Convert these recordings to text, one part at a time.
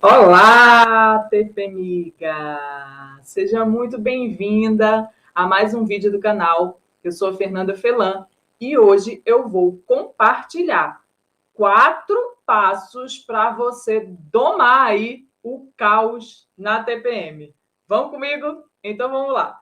Olá, TPmiga! Seja muito bem-vinda a mais um vídeo do canal. Eu sou a Fernanda Felan e hoje eu vou compartilhar 4 passos para você domar aí o caos na TPM. Vamos comigo? Então vamos lá.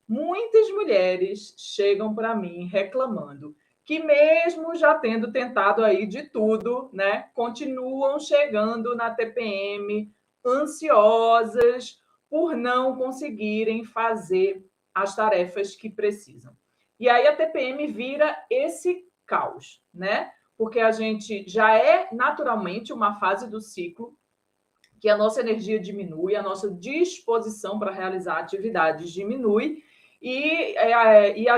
Muitas mulheres chegam para mim reclamando que mesmo já tendo tentado aí de tudo, né, continuam chegando na TPM ansiosas por não conseguirem fazer as tarefas que precisam. E aí a TPM vira esse caos, né? Porque a gente já é naturalmente uma fase do ciclo que a nossa energia diminui, a nossa disposição para realizar atividades diminui,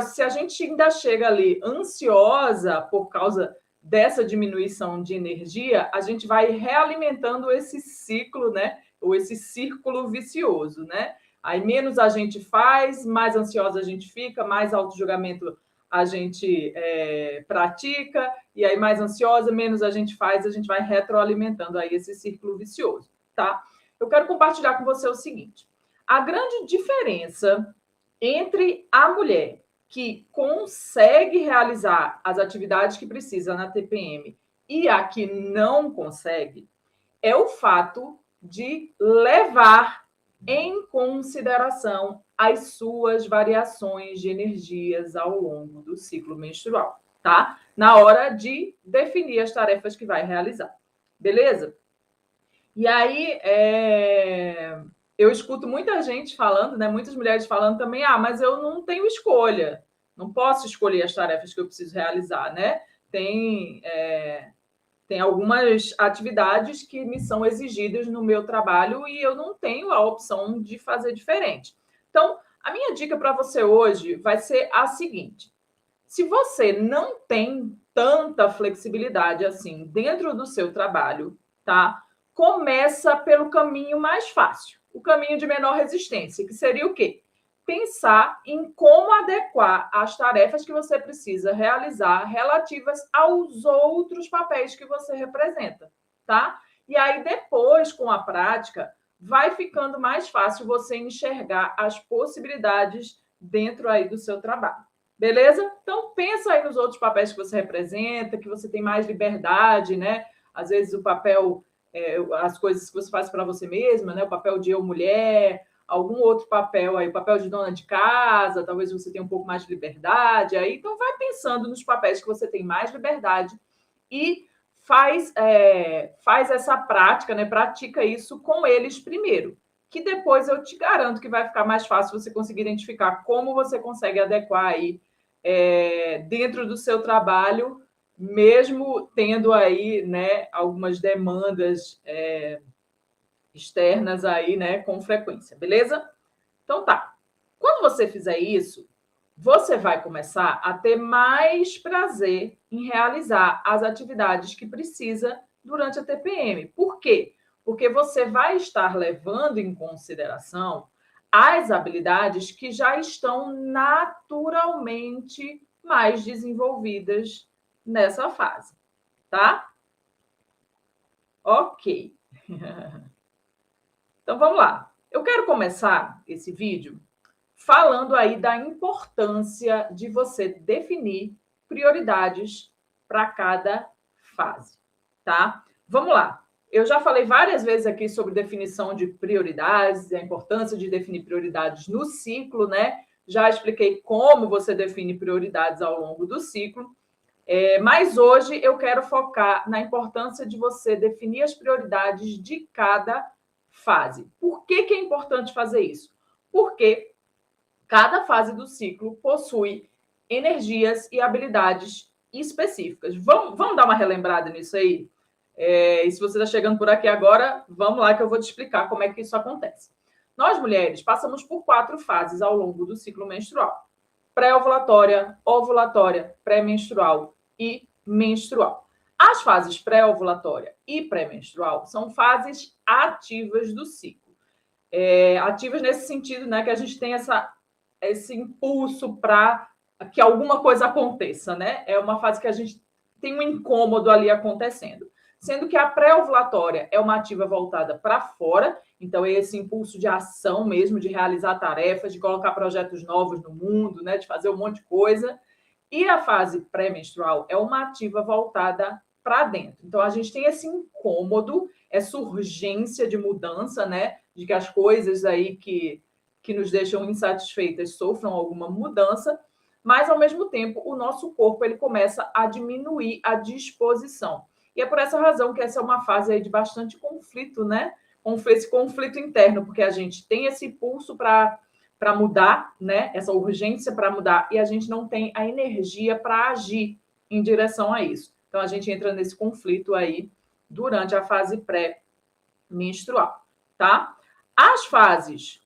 se a gente ainda chega ali ansiosa por causa dessa diminuição de energia, a gente vai realimentando esse ciclo, né? Ou esse círculo vicioso, né? Aí menos a gente faz, mais ansiosa a gente fica, mais auto-julgamento a gente pratica, e aí mais ansiosa, menos a gente faz, a gente vai retroalimentando aí esse círculo vicioso, tá? Eu quero compartilhar com você o seguinte: a grande diferença entre a mulher que consegue realizar as atividades que precisa na TPM e a que não consegue é o fato de levar em consideração as suas variações de energias ao longo do ciclo menstrual, tá? Na hora de definir as tarefas que vai realizar. Beleza? E aí, eu escuto muita gente falando, né, muitas mulheres falando também, mas eu não tenho escolha, não posso escolher as tarefas que eu preciso realizar, né? Tem algumas atividades que me são exigidas no meu trabalho e eu não tenho a opção de fazer diferente. Então, a minha dica para você hoje vai ser a seguinte: se você não tem tanta flexibilidade assim dentro do seu trabalho, tá? Começa pelo caminho mais fácil, o caminho de menor resistência, que seria o quê? Pensar em como adequar as tarefas que você precisa realizar relativas aos outros papéis que você representa, tá? E aí depois, com a prática, vai ficando mais fácil você enxergar as possibilidades dentro aí do seu trabalho. Beleza? Então, pensa aí nos outros papéis que você representa, que você tem mais liberdade, né? Às vezes o papel, as coisas que você faz para você mesma, né? O papel de eu mulher, algum outro papel aí, o papel de dona de casa, talvez você tenha um pouco mais de liberdade aí. Então, vai pensando nos papéis que você tem mais liberdade e faz essa prática, né? Pratica isso com eles primeiro, que depois eu te garanto que vai ficar mais fácil você conseguir identificar como você consegue adequar aí dentro do seu trabalho, mesmo tendo aí, né, algumas demandas externas aí, né, com frequência, beleza? Então tá. Quando você fizer isso, você vai começar a ter mais prazer em realizar as atividades que precisa durante a TPM. Por quê? Porque você vai estar levando em consideração as habilidades que já estão naturalmente mais desenvolvidas nessa fase, tá? Ok. Então vamos lá. Eu quero começar esse vídeo falando aí da importância de você definir prioridades para cada fase, tá? Vamos lá. Eu já falei várias vezes aqui sobre definição de prioridades, a importância de definir prioridades no ciclo, né? Já expliquei como você define prioridades ao longo do ciclo. Mas hoje eu quero focar na importância de você definir as prioridades de cada fase. Por que é importante fazer isso? Porque cada fase do ciclo possui energias e habilidades específicas. Vamos dar uma relembrada nisso aí? E se você está chegando por aqui agora, vamos lá que eu vou te explicar como é que isso acontece. Nós, mulheres, passamos por 4 fases ao longo do ciclo menstrual: pré-ovulatória, ovulatória, pré-menstrual e menstrual. As fases pré-ovulatória e pré-menstrual são fases ativas do ciclo. Ativas nesse sentido, né, que a gente tem esse impulso para que alguma coisa aconteça, né? É uma fase que a gente tem um incômodo ali acontecendo. sendo que a pré-ovulatória é uma ativa voltada para fora, então é esse impulso de ação mesmo, de realizar tarefas, de colocar projetos novos no mundo, né, de fazer um monte de coisa. E a fase pré-menstrual é uma ativa voltada para dentro. Então, a gente tem esse incômodo, essa urgência de mudança, né? De que as coisas aí que nos deixam insatisfeitas sofram alguma mudança, mas, ao mesmo tempo, o nosso corpo ele começa a diminuir a disposição. E é por essa razão que essa é uma fase aí de bastante conflito, né? Esse conflito interno, porque a gente tem esse impulso para mudar, né? Essa urgência para mudar, e a gente não tem a energia para agir em direção a isso. Então, a gente entra nesse conflito aí durante a fase pré-menstrual, tá? As fases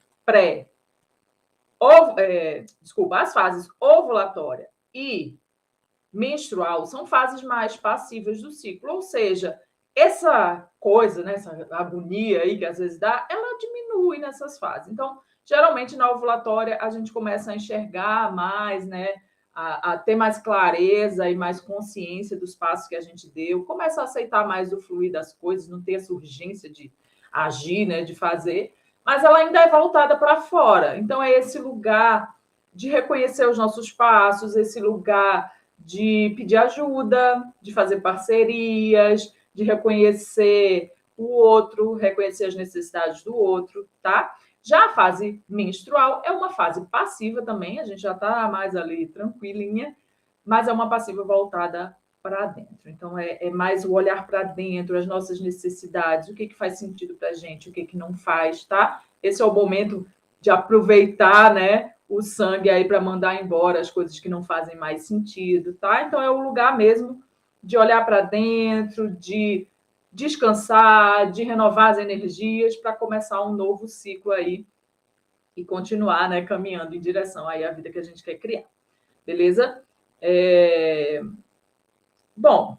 as fases ovulatória e menstrual são fases mais passivas do ciclo, ou seja, essa coisa, né, essa agonia aí que às vezes dá, ela diminui nessas fases. Então, geralmente na ovulatória a gente começa a enxergar mais, né, a ter mais clareza e mais consciência dos passos que a gente deu, começa a aceitar mais o fluir das coisas, não ter essa urgência de agir, né, de fazer, mas ela ainda é voltada para fora. Então, é esse lugar de reconhecer os nossos passos, esse lugar de pedir ajuda, de fazer parcerias, de reconhecer o outro, reconhecer as necessidades do outro, tá? Já a fase menstrual é uma fase passiva também, a gente já está mais ali tranquilinha, mas é uma passiva voltada para dentro. Então, é mais o olhar para dentro, as nossas necessidades, o que faz sentido para a gente, o que não faz, tá? Esse é o momento de aproveitar, né, o sangue aí para mandar embora as coisas que não fazem mais sentido, tá? Então, é o lugar mesmo de olhar para dentro, de descansar, de renovar as energias para começar um novo ciclo aí e continuar, né, caminhando em direção aí à vida que a gente quer criar. Beleza? Bom,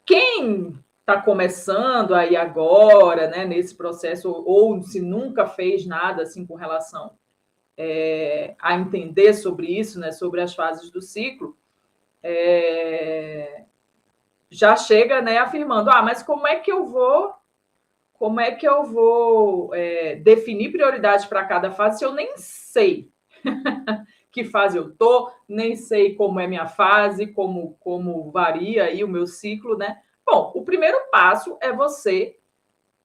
quem está começando aí agora, né, nesse processo, ou se nunca fez nada assim com relação a entender sobre isso, né, sobre as fases do ciclo, já chega, né, afirmando, mas como é que eu vou definir prioridades para cada fase se eu nem sei que fase eu tô, nem sei como é minha fase, como varia aí o meu ciclo, né? Bom, o primeiro passo é você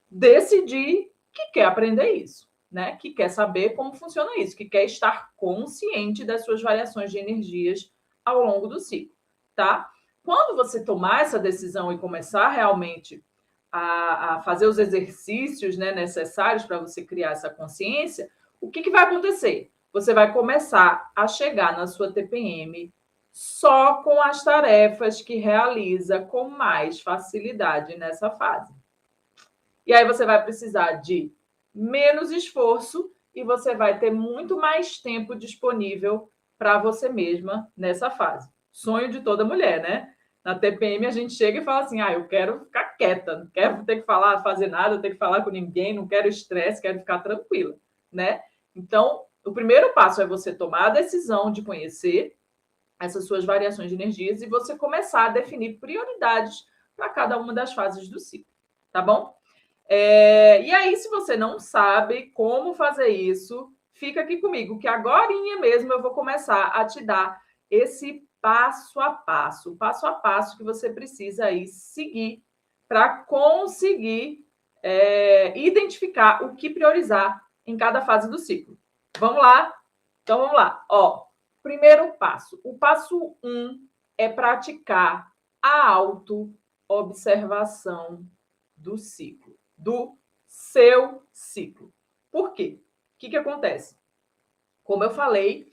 decidir que quer aprender isso, né? Que quer saber como funciona isso, que quer estar consciente das suas variações de energias ao longo do ciclo, tá? Quando você tomar essa decisão e começar realmente a fazer os exercícios, né, necessários para você criar essa consciência, o que vai acontecer? Você vai começar a chegar na sua TPM só com as tarefas que realiza com mais facilidade nessa fase. E aí você vai precisar de menos esforço e você vai ter muito mais tempo disponível para você mesma nessa fase. Sonho de toda mulher, né? Na TPM a gente chega e fala assim, eu quero ficar quieta, não quero ter que falar, fazer nada, não ter que falar com ninguém, não quero estresse, quero ficar tranquila, né? Então, o primeiro passo é você tomar a decisão de conhecer essas suas variações de energias e você começar a definir prioridades para cada uma das fases do ciclo, tá bom? E aí, se você não sabe como fazer isso, fica aqui comigo, que agorinha mesmo eu vou começar a te dar esse passo a passo que você precisa aí seguir para conseguir identificar o que priorizar em cada fase do ciclo. Vamos lá? Então, vamos lá. Primeiro passo. O passo 1 é praticar a auto-observação do ciclo, do seu ciclo. Por quê? O que acontece? Como eu falei,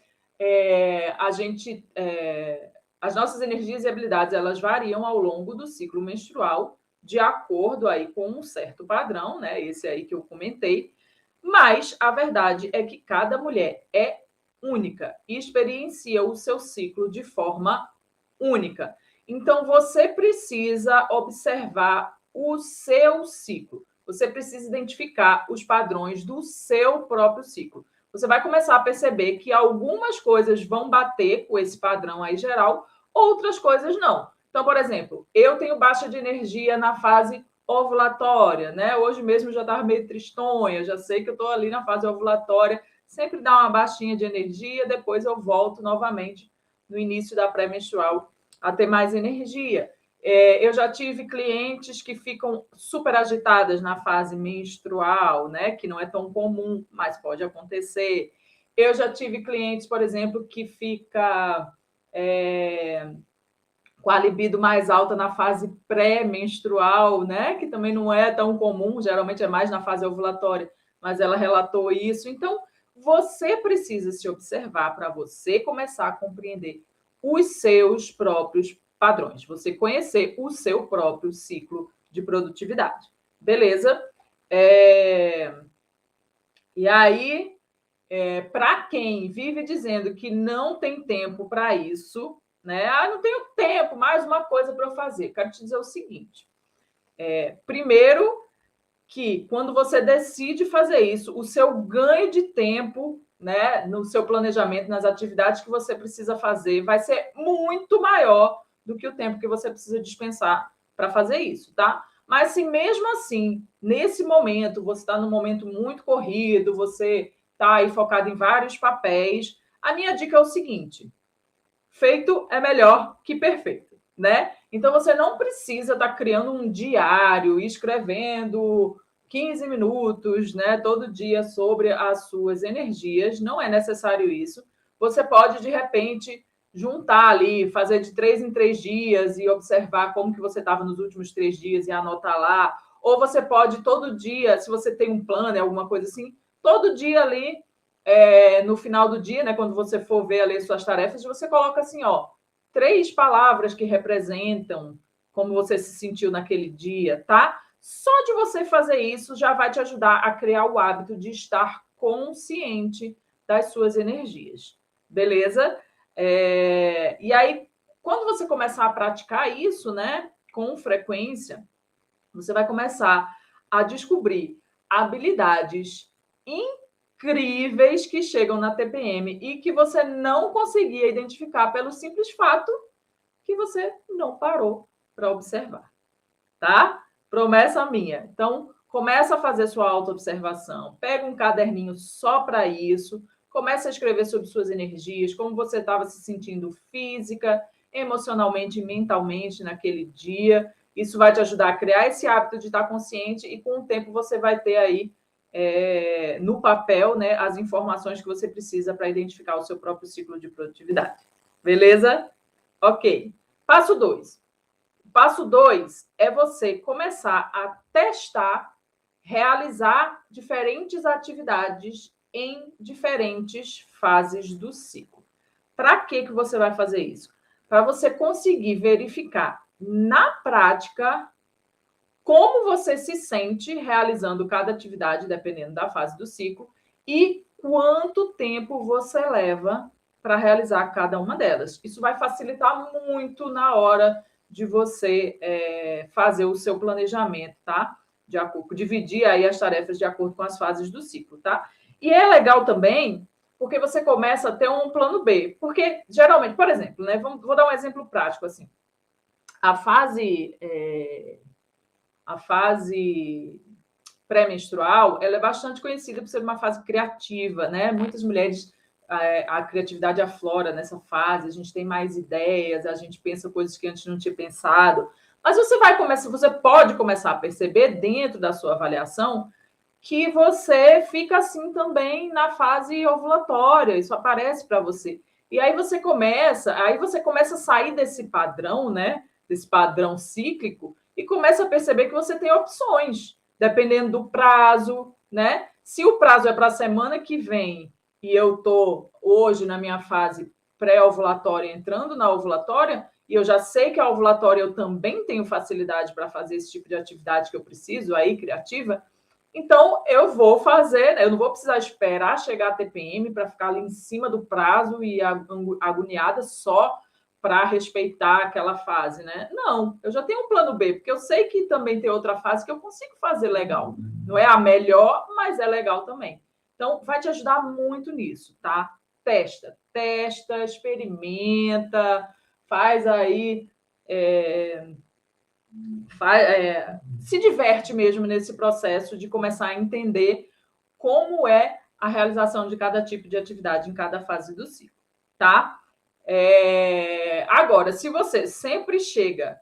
as nossas energias e habilidades elas variam ao longo do ciclo menstrual, de acordo aí com um certo padrão, né? Esse aí que eu comentei. Mas a verdade é que cada mulher é única e experiencia o seu ciclo de forma única. Então, você precisa observar o seu ciclo. Você precisa identificar os padrões do seu próprio ciclo. Você vai começar a perceber que algumas coisas vão bater com esse padrão aí geral, outras coisas não. Então, por exemplo, eu tenho baixa de energia na fase ovulatória, né? Hoje mesmo eu já estava meio tristonha, já sei que eu estou ali na fase ovulatória, sempre dá uma baixinha de energia, depois eu volto novamente no início da pré-menstrual a ter mais energia. Eu já tive clientes que ficam super agitadas na fase menstrual, né? Que não é tão comum, mas pode acontecer. Eu já tive clientes, por exemplo, que fica com a libido mais alta na fase pré-menstrual, né? Que também não é tão comum, geralmente é mais na fase ovulatória, mas ela relatou isso. Então, você precisa se observar para você começar a compreender os seus próprios padrões, você conhecer o seu próprio ciclo de produtividade. Beleza? E aí, para quem vive dizendo que não tem tempo para isso, né? Ah, não tenho tempo, mais uma coisa para eu fazer. Quero te dizer o seguinte: primeiro, que quando você decide fazer isso, o seu ganho de tempo, né, no seu planejamento, nas atividades que você precisa fazer, vai ser muito maior do que o tempo que você precisa dispensar para fazer isso, tá? Mas se mesmo assim, nesse momento, você está num momento muito corrido, você está aí focado em vários papéis, a minha dica é o seguinte: feito é melhor que perfeito, né? Então você não precisa estar criando um diário, escrevendo 15 minutos, né, todo dia sobre as suas energias, não é necessário isso. Você pode de repente juntar ali, fazer de 3 em 3 dias e observar como que você estava nos últimos 3 dias e anotar lá. Ou você pode todo dia, se você tem um plano, alguma coisa assim, todo dia ali no final do dia, né, quando você for ver ali suas tarefas, você coloca assim, ó, 3 palavras que representam como você se sentiu naquele dia, tá? Só de você fazer isso já vai te ajudar a criar o hábito de estar consciente das suas energias, beleza? E aí, quando você começar a praticar isso, né, com frequência, você vai começar a descobrir habilidades incríveis que chegam na TPM e que você não conseguia identificar pelo simples fato que você não parou para observar, tá? Promessa minha. Então, começa a fazer sua autoobservação, pega um caderninho só para isso, começa a escrever sobre suas energias, como você estava se sentindo física, emocionalmente e mentalmente naquele dia. Isso vai te ajudar a criar esse hábito de estar consciente e com o tempo você vai ter aí no papel, né, as informações que você precisa para identificar o seu próprio ciclo de produtividade. Beleza? Ok. Passo 2. Passo 2 é você começar a testar, realizar diferentes atividades em diferentes fases do ciclo. Para que você vai fazer isso? Para você conseguir verificar na prática como você se sente realizando cada atividade, dependendo da fase do ciclo, e quanto tempo você leva para realizar cada uma delas. Isso vai facilitar muito na hora de você fazer o seu planejamento, tá? Dividir aí as tarefas de acordo com as fases do ciclo, tá? E é legal também porque você começa a ter um plano B. Porque, geralmente, por exemplo, né? Vou dar um exemplo prático, assim. A fase pré-menstrual, ela é bastante conhecida por ser uma fase criativa, né? Muitas mulheres, a criatividade aflora nessa fase, a gente tem mais ideias, a gente pensa coisas que antes não tinha pensado. Mas você pode começar a perceber dentro da sua avaliação que você fica assim também na fase ovulatória, isso aparece para você. E aí você começa a sair desse padrão, né? Desse padrão cíclico, e começa a perceber que você tem opções, dependendo do prazo, né? Se o prazo é para a semana que vem e eu estou hoje na minha fase pré-ovulatória, entrando na ovulatória, e eu já sei que a ovulatória eu também tenho facilidade para fazer esse tipo de atividade que eu preciso aí, criativa, então eu vou fazer, eu não vou precisar esperar chegar a TPM para ficar ali em cima do prazo e agoniada só para respeitar aquela fase, né? Não, eu já tenho um plano B, porque eu sei que também tem outra fase que eu consigo fazer legal. Não é a melhor, mas é legal também. Então, vai te ajudar muito nisso, tá? Testa, experimenta, faz aí se diverte mesmo nesse processo de começar a entender como é a realização de cada tipo de atividade em cada fase do ciclo, tá? Agora, se você sempre chega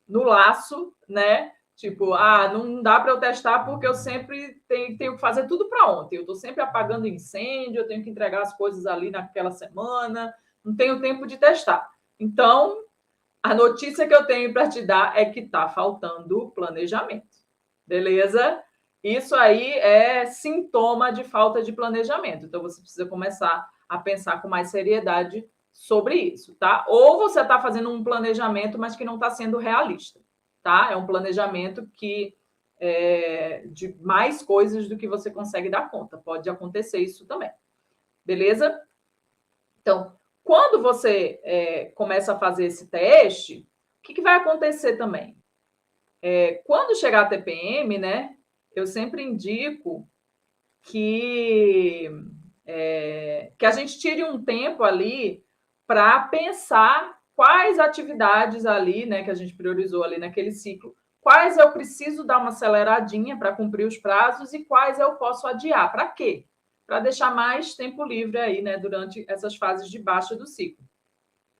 no laço, né? Tipo, não dá para eu testar porque eu sempre tenho que fazer tudo para ontem. Eu estou sempre apagando incêndio, eu tenho que entregar as coisas ali naquela semana, não tenho tempo de testar. Então, a notícia que eu tenho para te dar é que está faltando planejamento. Beleza? Isso aí é sintoma de falta de planejamento. Então, você precisa começar a pensar com mais seriedade sobre isso, tá? Ou você está fazendo um planejamento, mas que não está sendo realista, tá? É um planejamento que de mais coisas do que você consegue dar conta. Pode acontecer isso também. Beleza? Então, quando você começa a fazer esse teste, o que vai acontecer também? Quando chegar a TPM, né, eu sempre indico que a gente tire um tempo ali para pensar quais atividades ali, né, que a gente priorizou ali naquele ciclo, quais eu preciso dar uma aceleradinha para cumprir os prazos e quais eu posso adiar. Para quê? Para deixar mais tempo livre aí, né, durante essas fases de baixa do ciclo.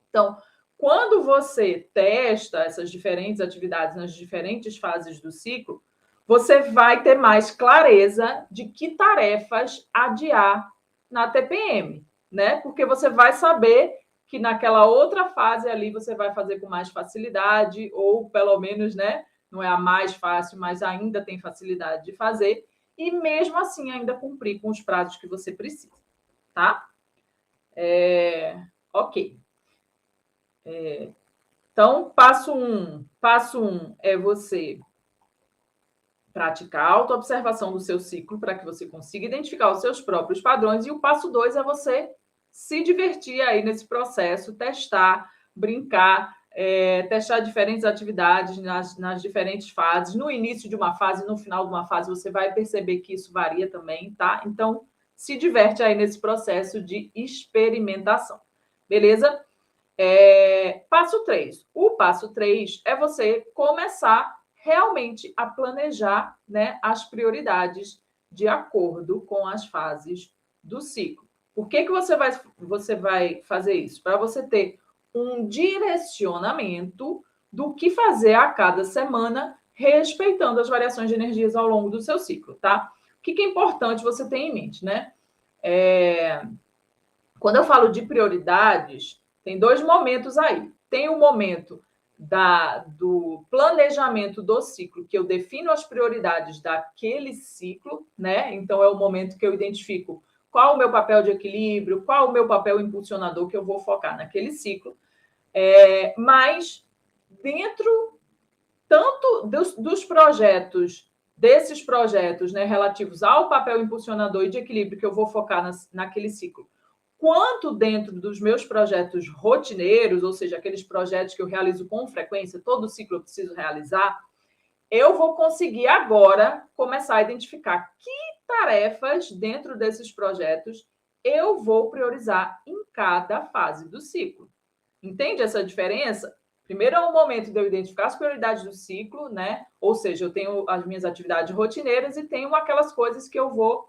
Então, quando você testa essas diferentes atividades nas diferentes fases do ciclo, você vai ter mais clareza de que tarefas adiar na TPM, né? Porque você vai saber que naquela outra fase ali você vai fazer com mais facilidade, ou pelo menos, né? Não é a mais fácil, mas ainda tem facilidade de fazer, e mesmo assim ainda cumprir com os prazos que você precisa, tá? Ok. Então, passo um é você praticar a autoobservação do seu ciclo para que você consiga identificar os seus próprios padrões. E o passo 2 é você se divertir aí nesse processo, testar, brincar, testar diferentes atividades nas diferentes fases. No início de uma fase, no final de uma fase, você vai perceber que isso varia também, tá? Então, se diverte aí nesse processo de experimentação. Beleza? Passo 3. O passo 3 é você começar realmente a planejar, né, as prioridades de acordo com as fases do ciclo. Por que você vai fazer isso? Para você ter um direcionamento do que fazer a cada semana, respeitando as variações de energias ao longo do seu ciclo, tá? O que é importante você ter em mente, né? Quando eu falo de prioridades, tem dois momentos aí. Tem o momento do planejamento do ciclo, que eu defino as prioridades daquele ciclo, né? Então, é o momento que eu identifico qual o meu papel de equilíbrio, qual o meu papel impulsionador que eu vou focar naquele ciclo. Mas dentro tanto dos projetos, desses projetos, né, relativos ao papel impulsionador e de equilíbrio que eu vou focar naquele ciclo, quanto dentro dos meus projetos rotineiros, ou seja, aqueles projetos que eu realizo com frequência, todo ciclo eu preciso realizar, eu vou conseguir agora começar a identificar que tarefas dentro desses projetos eu vou priorizar em cada fase do ciclo. Entende essa diferença? Primeiro é o momento de eu identificar as prioridades do ciclo, né? Ou seja, eu tenho as minhas atividades rotineiras e tenho aquelas coisas que eu vou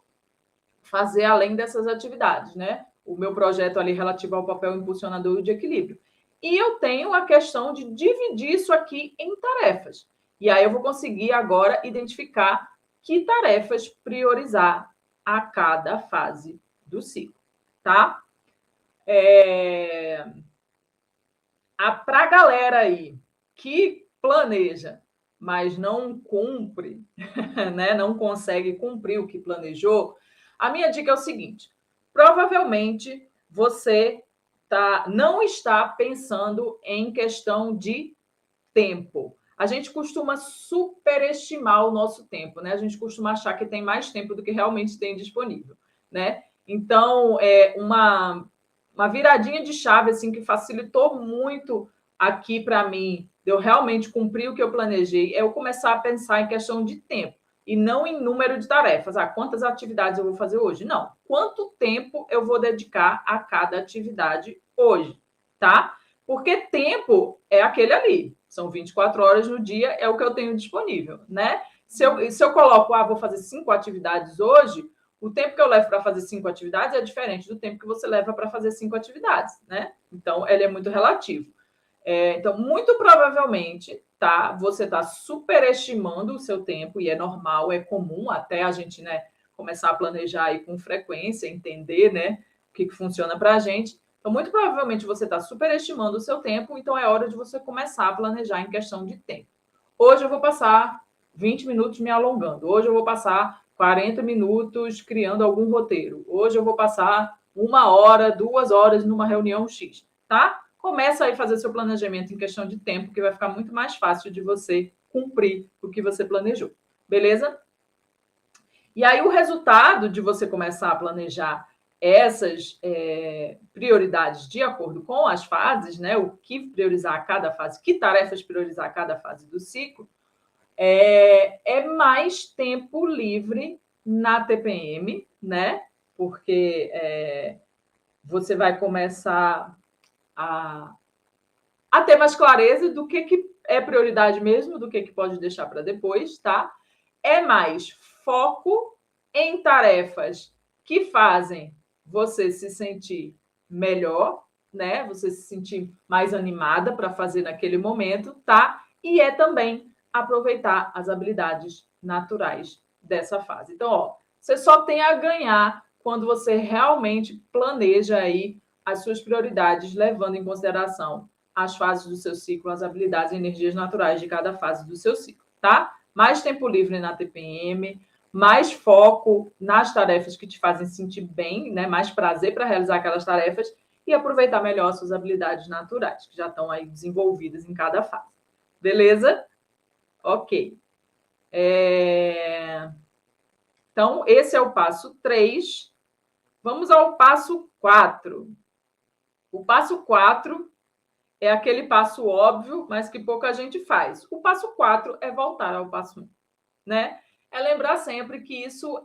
fazer além dessas atividades, né? O meu projeto ali relativo ao papel impulsionador de equilíbrio. E eu tenho a questão de dividir isso aqui em tarefas. E aí eu vou conseguir agora identificar que tarefas priorizar a cada fase do ciclo, tá? Para a galera aí que planeja, mas não cumpre, né? Não consegue cumprir o que planejou, a minha dica é o seguinte: provavelmente você não está pensando em questão de tempo. A gente costuma superestimar o nosso tempo, né? A gente costuma achar que tem mais tempo do que realmente tem disponível, né? Então, uma viradinha de chave assim que facilitou muito aqui para mim, de eu realmente cumprir o que eu planejei, é eu começar a pensar em questão de tempo e não em número de tarefas. Quantas atividades eu vou fazer hoje? Não. Quanto tempo eu vou dedicar a cada atividade hoje, tá? Porque tempo é aquele ali. São 24 horas no dia, é o que eu tenho disponível, né? Se eu coloco, vou fazer 5 atividades hoje, o tempo que eu levo para fazer 5 atividades é diferente do tempo que você leva para fazer 5 atividades, né? Então, ele é muito relativo. Então, muito provavelmente, tá? Você está superestimando o seu tempo, e é normal, é comum até a gente, né, começar a planejar aí com frequência, entender, né, o que funciona para a gente. Então, muito provavelmente você está superestimando o seu tempo, então é hora de você começar a planejar em questão de tempo. Hoje eu vou passar 20 minutos me alongando. Hoje eu vou passar 40 minutos criando algum roteiro. Hoje eu vou passar 1 hora, 2 horas numa reunião X, tá? Começa aí a fazer seu planejamento em questão de tempo, que vai ficar muito mais fácil de você cumprir o que você planejou. Beleza? E aí o resultado de você começar a planejar essas prioridades de acordo com as fases, né? O que priorizar a cada fase, que tarefas priorizar a cada fase do ciclo, é mais tempo livre na TPM, né? Porque você vai começar a ter mais clareza do que é prioridade mesmo, do que pode deixar para depois, tá? É mais foco em tarefas que fazem você se sentir melhor, né? Você se sentir mais animada para fazer naquele momento, tá? E é também aproveitar as habilidades naturais dessa fase. Então, ó, você só tem a ganhar quando você realmente planeja aí as suas prioridades, levando em consideração as fases do seu ciclo, as habilidades e energias naturais de cada fase do seu ciclo, tá? Mais tempo livre na TPM, mais foco nas tarefas que te fazem sentir bem, né? Mais prazer para realizar aquelas tarefas e aproveitar melhor suas habilidades naturais, que já estão aí desenvolvidas em cada fase. Beleza? Ok. Então, esse é o passo 3. Vamos ao passo 4. O passo 4 é aquele passo óbvio, mas que pouca gente faz. O passo 4 é voltar ao passo 1, né? É lembrar sempre que isso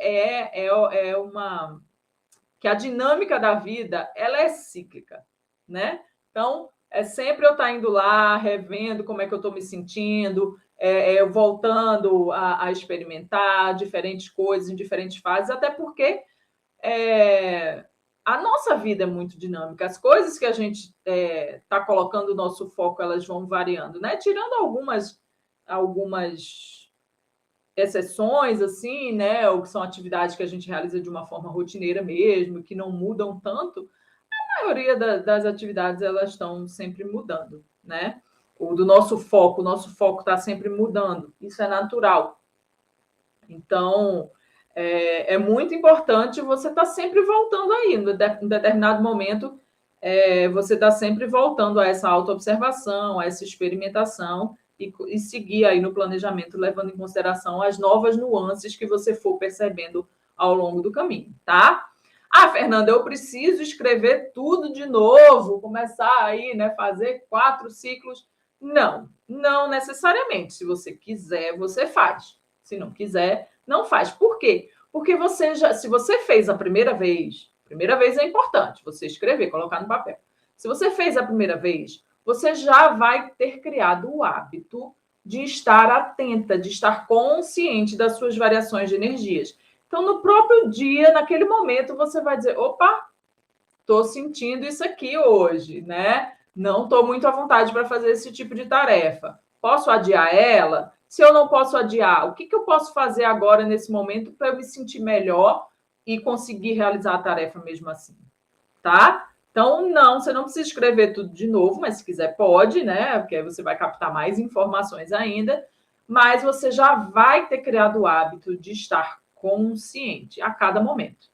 que a dinâmica da vida, ela é cíclica, né? Então, é sempre eu estar indo lá, revendo como é que eu estou me sentindo, voltando a experimentar diferentes coisas em diferentes fases, até porque a nossa vida é muito dinâmica. As coisas que a gente está colocando o nosso foco, elas vão variando, né? Tirando algumas exceções, assim, né? Ou que são atividades que a gente realiza de uma forma rotineira mesmo, que não mudam tanto. A maioria das atividades, elas estão sempre mudando, né? O nosso foco está sempre mudando. Isso é natural. Então, é muito importante você estar sempre voltando aí. Em determinado momento, você está sempre voltando a essa autoobservação, a essa experimentação e seguir aí no planejamento, levando em consideração as novas nuances que você for percebendo ao longo do caminho, tá? Fernanda, eu preciso escrever tudo de novo, começar aí, né, fazer 4 ciclos. Não necessariamente. Se você quiser, você faz. Se não quiser, não faz. Por quê? Porque se você fez a primeira vez é importante você escrever, colocar no papel. Se você fez a primeira vez, você já vai ter criado o hábito de estar atenta, de estar consciente das suas variações de energias. Então, no próprio dia, naquele momento, você vai dizer: opa, estou sentindo isso aqui hoje, né? Não estou muito à vontade para fazer esse tipo de tarefa. Posso adiar ela? Se eu não posso adiar, o que eu posso fazer agora, nesse momento, para eu me sentir melhor e conseguir realizar a tarefa mesmo assim? Tá? Então, você não precisa escrever tudo de novo, mas se quiser pode, né? Porque aí você vai captar mais informações ainda, mas você já vai ter criado o hábito de estar consciente a cada momento,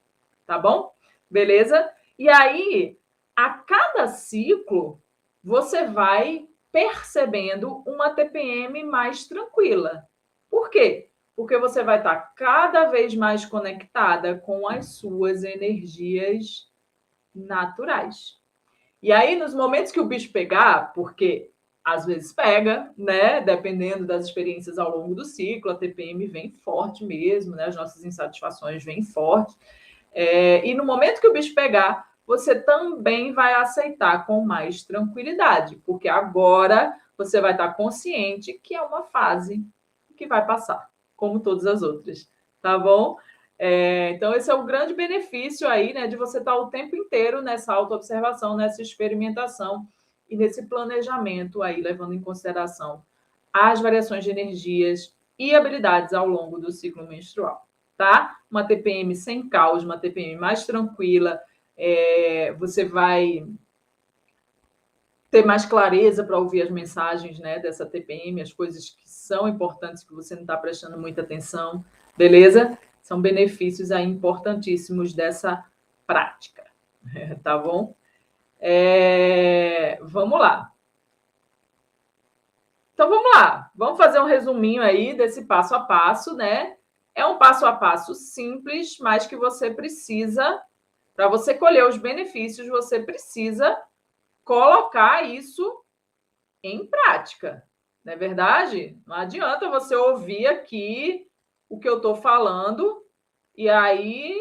tá bom? Beleza? E aí, a cada ciclo, você vai percebendo uma TPM mais tranquila. Por quê? Porque você vai estar cada vez mais conectada com as suas energias naturais. E aí, nos momentos que o bicho pegar, porque às vezes pega, né? Dependendo das experiências ao longo do ciclo, a TPM vem forte mesmo, né? As nossas insatisfações vêm fortes. E no momento que o bicho pegar, você também vai aceitar com mais tranquilidade, porque agora você vai estar consciente que é uma fase que vai passar, como todas as outras, tá bom? Então, esse é o grande benefício aí, né, de você estar o tempo inteiro nessa autoobservação, nessa experimentação e nesse planejamento aí, levando em consideração as variações de energias e habilidades ao longo do ciclo menstrual, tá? Uma TPM sem caos, uma TPM mais tranquila, você vai ter mais clareza para ouvir as mensagens, né, dessa TPM, as coisas que são importantes que você não está prestando muita atenção, beleza? São benefícios aí importantíssimos dessa prática, tá bom? Vamos lá. Então vamos lá, vamos fazer um resuminho aí desse passo a passo, né? É um passo a passo simples, mas que você precisa, para você colher os benefícios, você precisa colocar isso em prática, não é verdade? Não adianta você ouvir aqui o que eu estou falando e aí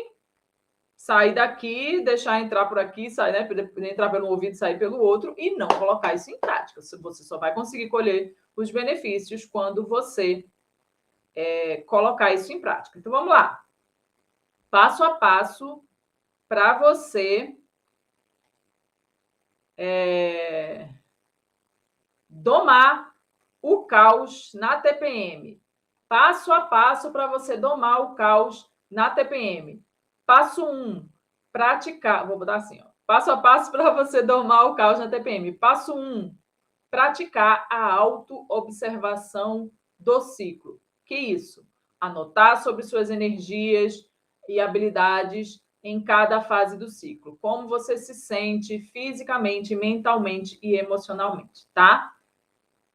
sair daqui, deixar entrar por aqui, sair, né? Entrar pelo ouvido e sair pelo outro e não colocar isso em prática. Você só vai conseguir colher os benefícios quando você colocar isso em prática. Então vamos lá. Passo a passo para você domar o caos na TPM. Passo a passo para você domar o caos na TPM. Passo 1, praticar. Vou botar assim, ó. Passo a passo para você domar o caos na TPM. Passo 1, praticar a autoobservação do ciclo. Que isso? Anotar sobre suas energias e habilidades em cada fase do ciclo. Como você se sente fisicamente, mentalmente e emocionalmente, tá?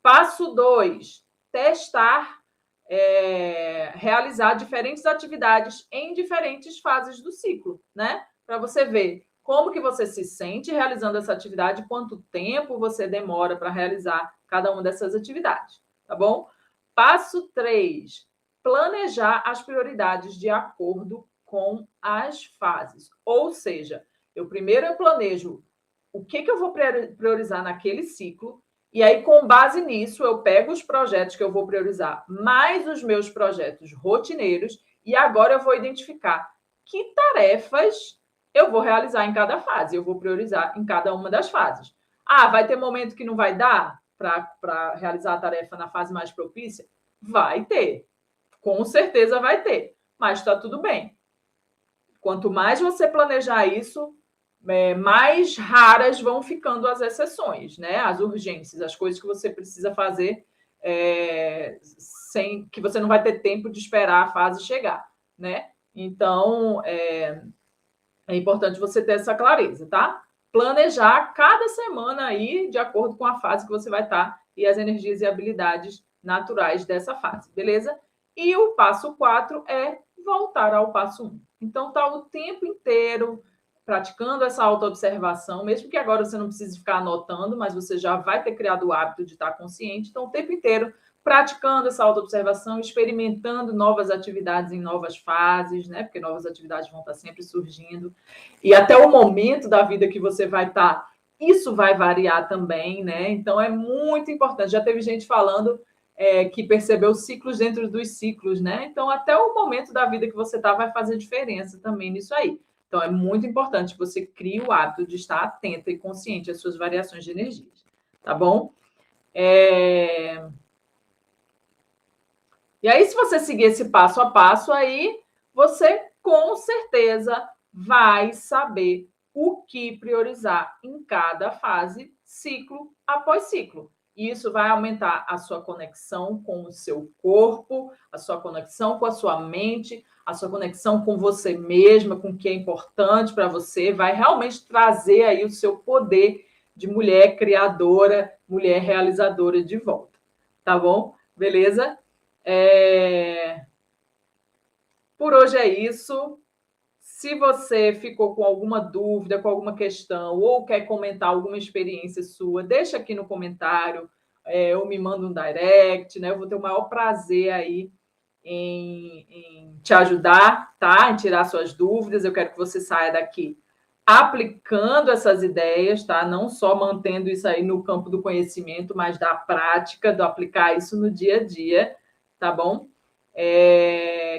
Passo 2, testar, realizar diferentes atividades em diferentes fases do ciclo, né? Para você ver como que você se sente realizando essa atividade, quanto tempo você demora para realizar cada uma dessas atividades, tá bom? Passo 3, planejar as prioridades de acordo com as fases. Ou seja, primeiro eu planejo o que eu vou priorizar naquele ciclo, e aí, com base nisso, eu pego os projetos que eu vou priorizar, mais os meus projetos rotineiros, e agora eu vou identificar que tarefas eu vou realizar em cada fase, eu vou priorizar em cada uma das fases. Ah, vai ter momento que não vai dar para realizar a tarefa na fase mais propícia? Vai ter, com certeza vai ter, mas está tudo bem. Quanto mais você planejar isso, mais raras vão ficando as exceções, né? As urgências, as coisas que você precisa fazer sem que você não vai ter tempo de esperar a fase chegar, né? Então, é importante você ter essa clareza, tá? Planejar cada semana aí de acordo com a fase que você vai estar e as energias e habilidades naturais dessa fase, beleza? E o passo 4 é voltar ao passo 1. Então, tá o tempo inteiro praticando essa autoobservação, mesmo que agora você não precise ficar anotando, mas você já vai ter criado o hábito de estar consciente. Então, o tempo inteiro praticando essa autoobservação, experimentando novas atividades em novas fases, né? Porque novas atividades vão estar sempre surgindo. E até o momento da vida que você vai estar, isso vai variar também, né? Então, é muito importante. Já teve gente falando que percebeu ciclos dentro dos ciclos, né? Então, até o momento da vida que você está vai fazer diferença também nisso aí. Então, é muito importante que você crie o hábito de estar atenta e consciente às suas variações de energias, tá bom? E aí, se você seguir esse passo a passo aí, você com certeza vai saber o que priorizar em cada fase, ciclo após ciclo. E isso vai aumentar a sua conexão com o seu corpo, a sua conexão com a sua mente, a sua conexão com você mesma, com o que é importante para você, vai realmente trazer aí o seu poder de mulher criadora, mulher realizadora de volta. Tá bom? Beleza? Por hoje é isso. Se você ficou com alguma dúvida, com alguma questão, ou quer comentar alguma experiência sua, deixa aqui no comentário, ou me manda um direct, né? Eu vou ter o maior prazer aí em te ajudar, tá? Em tirar suas dúvidas. Eu quero que você saia daqui aplicando essas ideias, tá? Não só mantendo isso aí no campo do conhecimento, mas da prática, do aplicar isso no dia a dia, tá bom?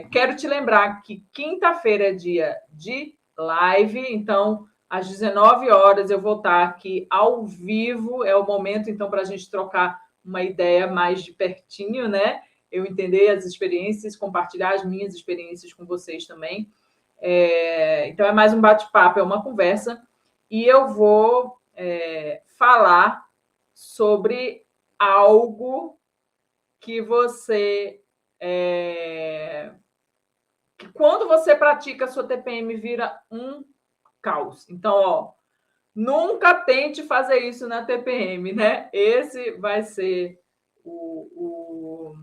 Quero te lembrar que quinta-feira é dia de live, então às 19 horas eu vou estar aqui ao vivo, é o momento então para a gente trocar uma ideia mais de pertinho, né? Eu entender as experiências, compartilhar as minhas experiências com vocês também. Então é mais um bate-papo, é uma conversa, e eu vou falar sobre algo que você que quando você pratica a sua TPM vira um caos. Então, ó, nunca tente fazer isso na TPM, né? Esse vai ser o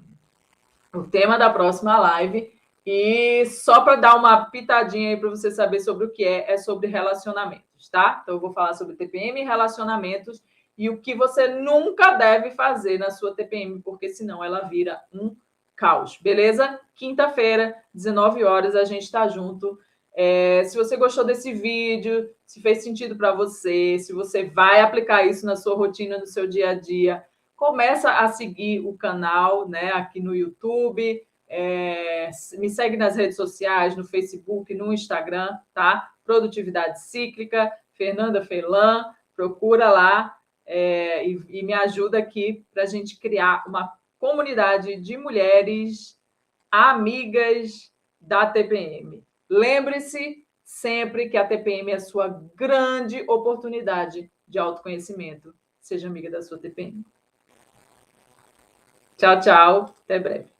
tema da próxima live. E só para dar uma pitadinha aí para você saber sobre o que é sobre relacionamentos, tá? Então, eu vou falar sobre TPM e relacionamentos e o que você nunca deve fazer na sua TPM, porque senão ela vira um caos, beleza? Quinta-feira, 19 horas, a gente está junto. Se você gostou desse vídeo, se fez sentido para você, se você vai aplicar isso na sua rotina, no seu dia a dia, começa a seguir o canal, né, aqui no YouTube, me segue nas redes sociais, no Facebook, no Instagram, tá? Produtividade Cíclica, Fernanda Felan, procura lá e me ajuda aqui para a gente criar uma comunidade de mulheres amigas da TPM. Lembre-se sempre que a TPM é a sua grande oportunidade de autoconhecimento. Seja amiga da sua TPM. Tchau, tchau. Até breve.